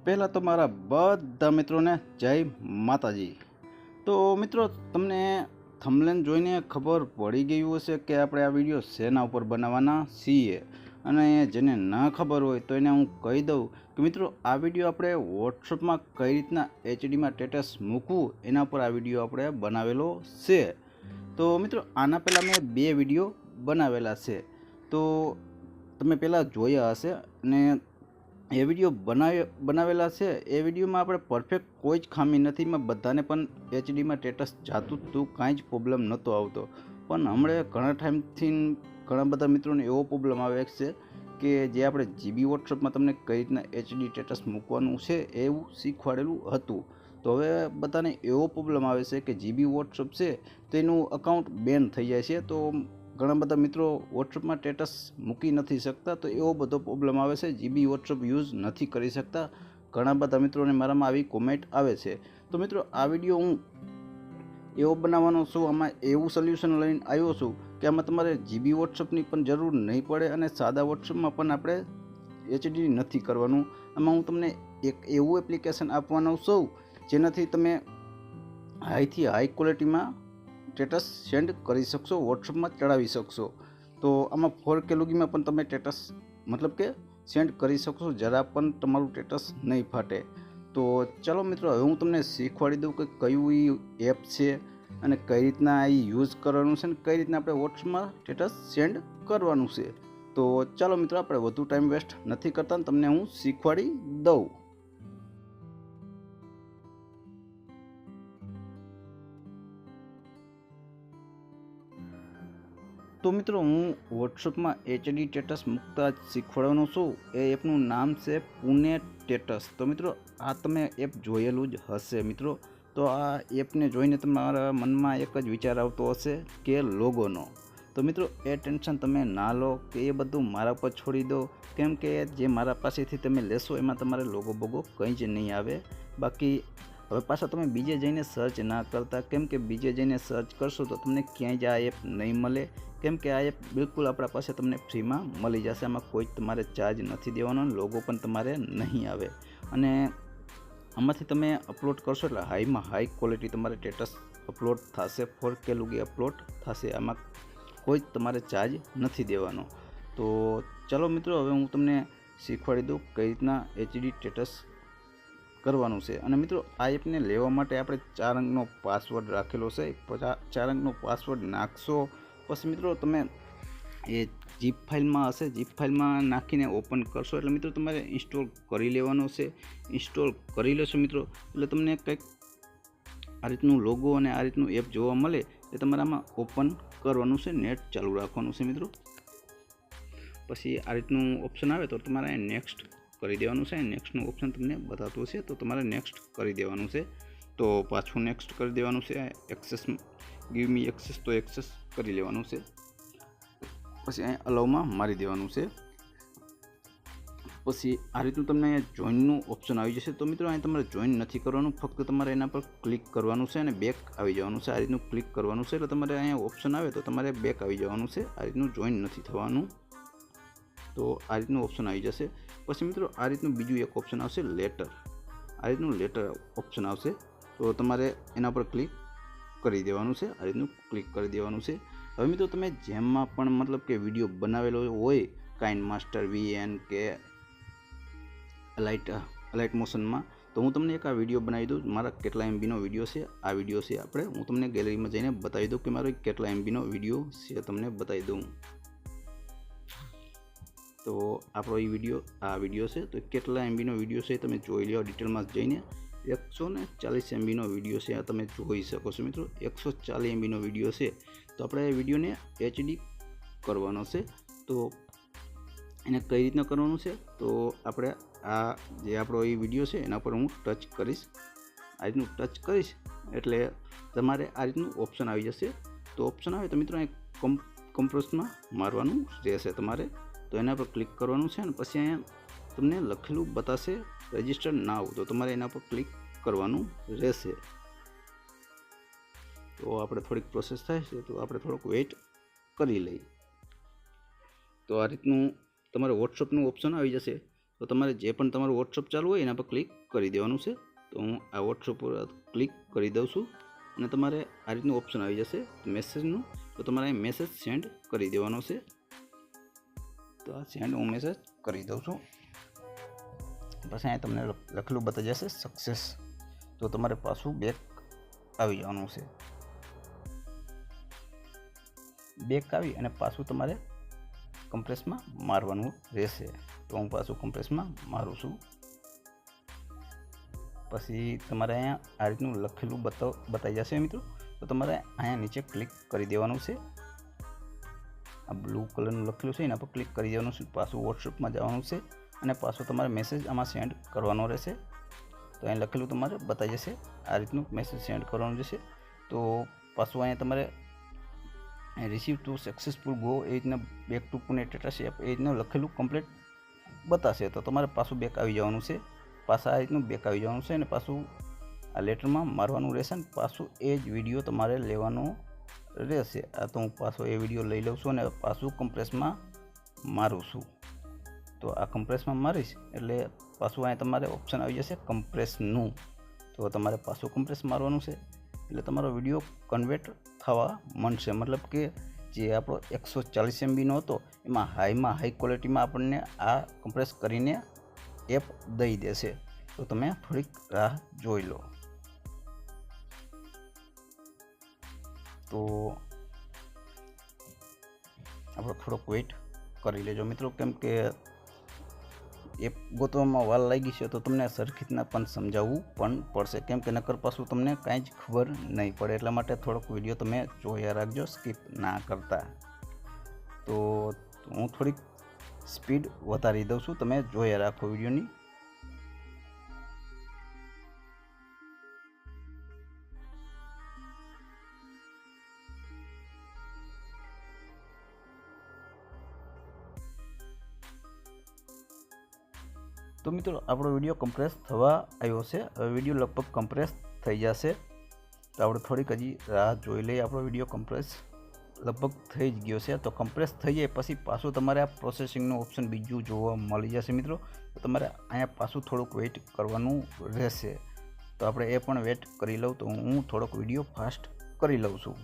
પહેલાં તો મારા બધા મિત્રોને જય માતાજી। તો મિત્રો, તમને થંબનેલ જોઈને ખબર પડી ગયું હશે કે આપણે આ વિડીયો શેના ઉપર બનાવવાના છીએ। અને જેને ન ખબર હોય તો એને હું કહી દઉં કે મિત્રો, આ વિડીયો આપણે વોટ્સઅપમાં કઈ રીતના એચડીમાં સ્ટેટસ મૂકવું એના પર આ વિડીયો આપણે બનાવેલો છે। તો મિત્રો, આના પહેલાં મેં 2 વિડીયો બનાવેલા છે, તો તમે પહેલાં જોયા હશે। અને એ વિડીયો બનાવેલા છે, એ વિડીયોમાં આપણે પરફેક્ટ કોઈ જ ખામી નથી, એમાં બધાને પણ એચડીમાં સ્ટેટસ જાતું જ હતું, કાંઈ જ પ્રોબ્લેમ નહોતો આવતો। પણ હમણાં ઘણા ટાઈમથી ઘણા બધા મિત્રોને એવો પ્રોબ્લેમ આવે છે કે જે આપણે જીબી વોટ્સઅપમાં તમને કઈ રીતના એચડી સ્ટેટસ મૂકવાનું છે એવું શીખવાડેલું હતું। તો હવે બધાને એવો પ્રોબ્લેમ આવે છે કે જીબી વોટ્સઅપ છે તો એનું અકાઉન્ટ બેન થઈ જાય છે, તો ઘણા બધા મિત્રો વોટ્સઅપમાં સ્ટેટસ મૂકી નથી શકતા, તો એવો બધો પ્રોબ્લેમ આવે છે, જીબી વોટ્સઅપ યુઝ નથી કરી શકતા। ઘણા બધા મિત્રોને મારામાં આવી કોમેન્ટ આવે છે। તો મિત્રો, આ વિડીયો હું એવો બનાવવાનો છું, આમાં એવું સોલ્યુશન લઈને આવ્યો છું કે આમાં તમારે જીબી વોટ્સઅપની પણ જરૂર નહીં પડે અને સાદા વોટ્સઅપમાં પણ આપણે એચડી નથી કરવાનું। આમાં હું તમને એક એવું એપ્લિકેશન આપવાનો છું જેનાથી તમે હાઈથી હાઈ ક્વોલિટીમાં સ્ટેટસ સેન્ડ કરી શકશો, વોટ્સઅપમાં ચડાવી શકશો। તો આમાં 4K લોગીમાં પણ તમે સ્ટેટસ મતલબ કે સેન્ડ કરી શકશો, જરા પણ તમારું સ્ટેટસ નહીં ફાટે। તો ચાલો મિત્રો, હવે હું તમને શીખવાડી દઉં કે કયું એપ છે અને કઈ રીતના એ યુઝ કરવાનું છે અને કઈ રીતના આપણે વોટ્સઅપમાં સ્ટેટસ સેન્ડ કરવાનું છે। તો ચાલો મિત્રો, આપણે વધુ ટાઈમ વેસ્ટ નથી કરતા, તમને હું શીખવાડી દઉં। તો મિત્રો, હું વોટ્સઅપમાં એચડી સ્ટેટસ મૂકતા જ શીખવાડવાનો છું। એ એપનું નામ છે પુણે સ્ટેટસ। તો મિત્રો, આ તમે એપ જોયેલું જ હશે મિત્રો। તો આ એપને જોઈને તમારા મનમાં એક જ વિચાર આવતો હશે કે લોગોનો। તો મિત્રો, એ ટેન્શન તમે ના લો કે એ બધું મારા પર છોડી દો, કેમ કે જે મારા પાસેથી તમે લેશો એમાં તમારે લોગો બોગો કંઈ જ નહીં આવે। બાકી હવે પાછા તમે બીજે જઈને સર્ચ ના કરતા, કેમ કે બીજે જઈને સર્ચ કરશો તો તમને ક્યાંય જ આ એપ નહીં મળે, કેમ કે આ એપ બિલકુલ આપણા પાસે તમને ફ્રીમાં મળી જશે। આમાં કોઈ તમારે ચાર્જ નથી દેવાનો, લોગો પણ તમારે નહીં આવે। અને આમાંથી તમે અપલોડ કરશો એટલે હાઈમાં હાઈ ક્વોલિટી તમારે સ્ટેટસ અપલોડ થશે, 4K લોગી અપલોડ થશે, આમાં કોઈ જ તમારે ચાર્જ નથી દેવાનો। તો ચાલો મિત્રો, હવે હું તમને શીખવાડી દઉં કઈ રીતના એચડી સ્ટેટસ કરવાનું છે। અને મિત્રો, આ એપને લેવા માટે આપણે 4 અંકનો પાસવર્ડ રાખેલો છે, 4 અંકનો પાસવર્ડ નાખશો પછી મિત્રો તમે એ જીપ ફાઇલમાં હશે, જીપ ફાઇલમાં નાખીને ઓપન કરશો એટલે મિત્રો તમારે ઇન્સ્ટોલ કરી લેવાનો છે। ઇન્સ્ટોલ કરી લેશો મિત્રો એટલે તમને કંઈક આ રીતનું લોગો અને આ રીતનું એપ જોવા મળે, એ તમારે આમાં ઓપન કરવાનું છે, નેટ ચાલુ રાખવાનું છે મિત્રો। પછી આ રીતનું ઓપ્શન આવે તો તમારે નેક્સ્ટ કરી દેવાનું છે। નેક્સ્ટનું ઓપ્શન તમને બતાવતું હશે તો તમારે નેક્સ્ટ કરી દેવાનું છે। તો પાછું નેક્સ્ટ કરી દેવાનું છે। એક્સેસ ગીવ મી એક્સેસ તો એક્સેસ કરી લેવાનું છે, પછી અહીં અલાઉમાં મારી દેવાનું છે। પછી આ રીતનું તમને જોઈનનું ઓપ્શન આવી જશે। તો મિત્રો, અહીં તમારે જોઈન નથી કરવાનું, ફક્ત તમારે એના પર ક્લિક કરવાનું છે અને બેક આવી જવાનું છે। આ રીતનું ક્લિક કરવાનું છે એટલે તમારે અહીંયા ઓપ્શન આવે તો તમારે બેક આવી જવાનું છે, આ રીતનું જોઈન નથી થવાનું। તો આ રીતનું ઓપ્શન આવી જશે। પછી મિત્રો, આ રીતનું બીજું એક ઓપ્શન આવશે લેટર, આ રીતનું લેટર ઓપ્શન આવશે તો તમારે એના પર ક્લિક કરી દેવાનું છે, આ રીતનું ક્લિક કરી દેવાનું છે। હવે મિત્રો, તમે જેમાં પણ મતલબ કે વિડીયો બનાવેલો હોય, કાઇન માસ્ટર VN કે અલાઇટ મોશનમાં, તો હું તમને એક આ વિડીયો બનાવી દઉં, મારા કેટલા MBનો વિડીયો છે, આ વિડીયો છે આપણે, હું તમને ગેલેરીમાં જઈને બતાવી દઉં કે મારો કેટલા MBનો વિડીયો છે, તમને બતાવી દઉં। તો આપણો આ વિડીયો છે, તો કેટલા MBનો વિડીયો છે તમે જોઈ લો ડિટેલમાં જઈને। 140 MBનો વિડીયો છે, આ તમે જોઈ શકો છો મિત્રો, 140 MBનો વિડીયો છે। તો આપણે એ વિડીયોને એચડી કરવાનો છે, તો એને કઈ રીતના કરવાનું છે, તો આપણે આ જે આપણો એ વિડીયો છે એના પર હું ટચ કરીશ, આ રીતનું ટચ કરીશ એટલે તમારે આ રીતનું ઓપ્શન આવી જશે। તો ઓપ્શન આવે તો મિત્રો અહીં કમ્પ્રેસમાં મારવાનું રહેશે તમારે, તો એના પર ક્લિક કરવાનું છે અને પછી અહીંયા તમને લખેલું બતાશે રજિસ્ટર નાવ, તો તમારે એના પર ક્લિક કરવાનું રહેશે। તો આપણે થોડીક પ્રોસેસ થાય છે તો આપણે થોડોક વેઇટ કરી લઈએ। તો આ રીતનું તમારે વોટ્સઅપનું ઓપ્શન આવી જશે। તો તમારે જે પણ તમારું વોટ્સઅપ ચાલુ હોય એના પર ક્લિક કરી દેવાનું છે. તો હું આ વોટ્સઅપ પર ક્લિક કરી દઉં છું અને તમારે આ રીતનું ઓપ્શન આવી જશે મેસેજનું. તો તમારે અહીં મેસેજ સેન્ડ કરી દેવાનો છે. તો આ સેન્ડ હું મેસેજ કરી દઉં છું. પછી અહીં તમને લખેલું બતાવી જશે સક્સેસ. તો તમારે પાછું બેક આવી જવાનું છે. બેક આવી અને પાછું તમારે કમ્પ્રેસમાં મારવાનું રહેશે. તો હું પાછું કમ્પ્રેસમાં મારું છું. પછી તમારે અહીંયા આ રીતનું લખેલું બતાવી જશે મિત્રો. તો તમારે અહીંયા નીચે ક્લિક કરી દેવાનું છે. આ બ્લુ કલરનું લખેલું છે એના પર ક્લિક કરી દેવાનું છે. પાછું વોટ્સઅપમાં જવાનું છે અને પાછું તમારે મેસેજ આમાં સેન્ડ કરવાનો રહેશે. તો અહીં લખેલું તમારે બતાવી જશે આ રીતનું મેસેજ સેન્ડ કરવાનું રહેશે. તો પાછું અહીંયા તમારે રિસીવ ટુ સક્સેસફુલ ગો એ રીતના back to Pune status app એ રીતનું લખેલું કમ્પ્લીટ બતાશે. તો તમારે પાછું બેક આવી જવાનું છે. પાછા આ રીતનું બેક આવી જવાનું છે અને પાછું આ લેટરમાં મારવાનું રહેશે અને પાછું એ જ વિડીયો તમારે લેવાનો રહેશે. આ તો હું પાછો એ વિડીયો લઈ લઉં છું અને પાછું કમ્પ્રેસમાં મારું છું. તો આ કમ્પ્રેસમાં મારીશ એટલે પાછું અહીંયા તમારે ઓપ્શન આવી જશે કમ્પ્રેસનું. તો તમારે પાછું કમ્પ્રેસ મારવાનું છે એટલે તમારો વિડીયો કન્વર્ટ થવા માંડશે. મતલબ કે જે આપણો 140 MBનો હતો એમાં હાઈ ક્વોલિટીમાં આપણને આ કમ્પ્રેસ કરીને એપ દઈ દેશે. તો તમે થોડીક રાહ જોઈ લો. તો આપણે થોડોક વેઇટ કરી લેજો મિત્રો, કેમ કે એપ ગોતવામાં વાર લાગી છે તો તમને સરખી રીતના પણ સમજાવવું પણ પડશે, કેમ કે નકર પાછું તમને કાંઈ જ ખબર નહીં પડે. એટલા માટે થોડોક વિડીયો તમે જોયા રાખજો, સ્કીપ ના કરતા. તો હું થોડીક સ્પીડ વધારી દઉં છું, તમે જોયા રાખો વિડીયોની. તો મિત્રો આપણો વિડીયો કમ્પ્રેસ થવા આવ્યો છે. હવે વિડીયો લગભગ કમ્પ્રેસ થઈ જશે. તો આપણે થોડીક હજી રાહ જોઈ લઈએ. આપણો વિડીયો કમ્પ્રેસ લગભગ થઈ જ ગયો છે. તો કમ્પ્રેસ થઈ જાય પછી પાછું તમારે આ પ્રોસેસિંગનું ઓપ્શન બીજું જોવા મળી જશે મિત્રો. તો તમારે અહીંયા પાછું થોડુંક વેઇટ કરવાનું રહેશે. તો આપણે એ પણ વેઇટ કરી લઉં. તો હું થોડોક વિડીયો ફાસ્ટ કરી લઉં છું.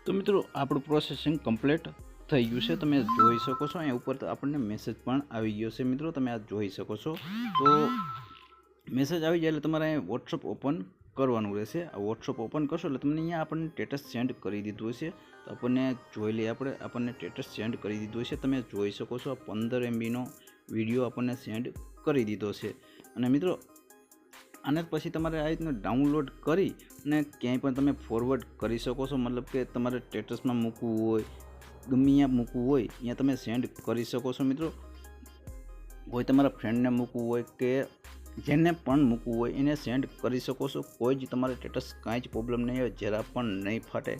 તો મિત્રો આપણું પ્રોસેસિંગ કમ્પ્લીટ થઈ ગયું છે. તમે જોઈ શકો છો અહીંયા ઉપર આપણને મેસેજ પણ આવી ગયો છે મિત્રો, તમે આ જોઈ શકો છો. તો મેસેજ આવી જાય એટલે તમારે અહીંયા વોટ્સઅપ ઓપન કરવાનું રહેશે. આ વોટ્સઅપ ઓપન કરશો એટલે તમને અહીંયા આપણને સ્ટેટસ સેન્ડ કરી દીધું હશે. તો આપણને જોઈ લઈએ. આપણને સ્ટેટસ સેન્ડ કરી દીધું છે. તમે જોઈ શકો છો 15 MBનો વિડીયો આપણને સેન્ડ કરી દીધો છે. અને મિત્રો આને પછી તમારે આ રીતનું ડાઉનલોડ કરી અને ક્યાંય પણ તમે ફોરવર્ડ કરી શકો છો. મતલબ કે તમારે સ્ટેટસમાં મૂકવું હોય, ગમે ત્યાં મૂકવું હોય ત્યાં તમે સેન્ડ કરી શકો છો મિત્રો. કોઈ તમારા ફ્રેન્ડને મૂકવું હોય કે જેને પણ મૂકવું હોય એને સેન્ડ કરી શકો છો. કોઈ જ તમારે સ્ટેટસ કાંઈ જ પ્રોબ્લેમ નહીં હોય, જરા પણ નહીં ફાટે.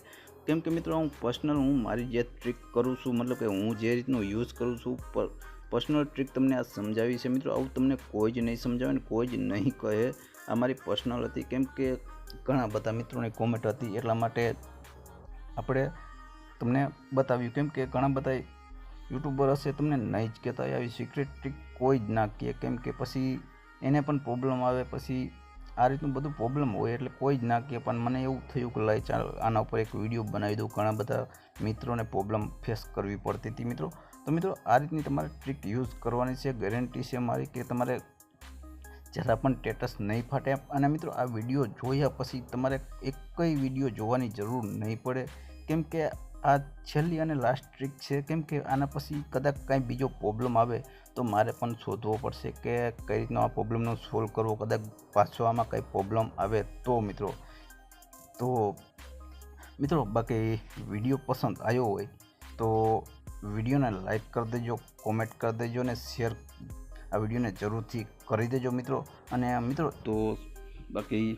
કેમ કે મિત્રો હું મારી જે ટ્રીક કરું છું, મતલબ કે હું જે રીતનું યુઝ કરું છું, પર્સનલ ટ્રીક તમને આ સમજાવી છે મિત્રો. આવું તમને કોઈ જ નહીં સમજાવે ને કોઈ જ નહીં કહે. આ મારી પર્સનલ હતી, કેમ કે ઘણા બધા મિત્રોની કોમેન્ટ હતી એટલા માટે આપણે તમને બતાવ્યું. કેમ કે ઘણા બધા યુટ્યુબર હશે તમને નહીં જ કહેતા આવી સિક્રેટ ટ્રીક કોઈ જ ના કહે, કેમ કે પછી એને પણ પ્રોબ્લેમ આવે. પછી આ રીતનું બધું પ્રોબ્લેમ હોય એટલે કોઈ જ ના કહે. પણ મને એવું થયું કે લાઈ ચાલ આના ઉપર એક વિડીયો બનાવી દઉં. ઘણા બધા મિત્રોને પ્રોબ્લેમ ફેસ કરવી પડતી હતી મિત્રો. તો મિત્રો આ રીતની તમારે ટ્રીક યુઝ કરવાની છે. ગેરંટી છે મારી કે તમારે જરા પણ સ્ટેટસ નહીં ફાટે. અને મિત્રો આ વિડીયો જોયા પછી તમારે એક કંઈ વિડીયો જોવાની જરૂર નહીં પડે, કેમ કે આ છેલ્લી અને લાસ્ટ ટ્રીક છે. કેમ કે આના પછી કદાચ કાંઈ બીજો પ્રોબ્લેમ આવે તો મારે પણ શોધવો પડશે કે કઈ રીતનો આ પ્રોબ્લેમનો સોલ્વ કરવો. કદાચ પાછો આમાં કંઈ પ્રોબ્લેમ આવે તો મિત્રો બાકી વિડીયો પસંદ આવ્યો હોય તો વિડીયોને લાઈક કરી દેજો, કોમેન્ટ કરી દેજો અને શેર આ વિડીયોને જરૂરથી કરી દેજો મિત્રો. અને મિત્રો તો બાકી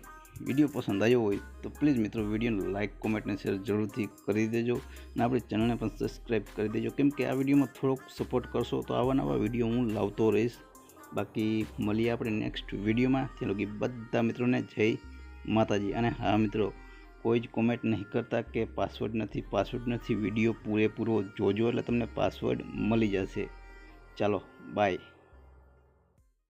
વિડીયો પસંદ આવ્યો હોય તો પ્લીઝ મિત્રો વિડીયોને લાઇક કોમેન્ટ અને શેર જરૂરથી કરી દેજો અને આપણી ચેનલને પણ સબસ્ક્રાઈબ કરી દેજો, કેમ કે આ વિડીયોમાં થોડોક સપોર્ટ કરશો તો આવા નવા વિડીયો હું લાવતો રહીશ. બાકી મળીએ આપણે નેક્સ્ટ વિડીયોમાં. ત્યાં લગી બધા મિત્રોને જય માતાજી. અને હા મિત્રો, કોઈ જ કોમેન્ટ નહીં કરતા કે પાસવર્ડ નથી. વિડીયો પૂરેપૂરો જોજો એટલે તમને પાસવર્ડ મળી જશે. ચાલો બાય.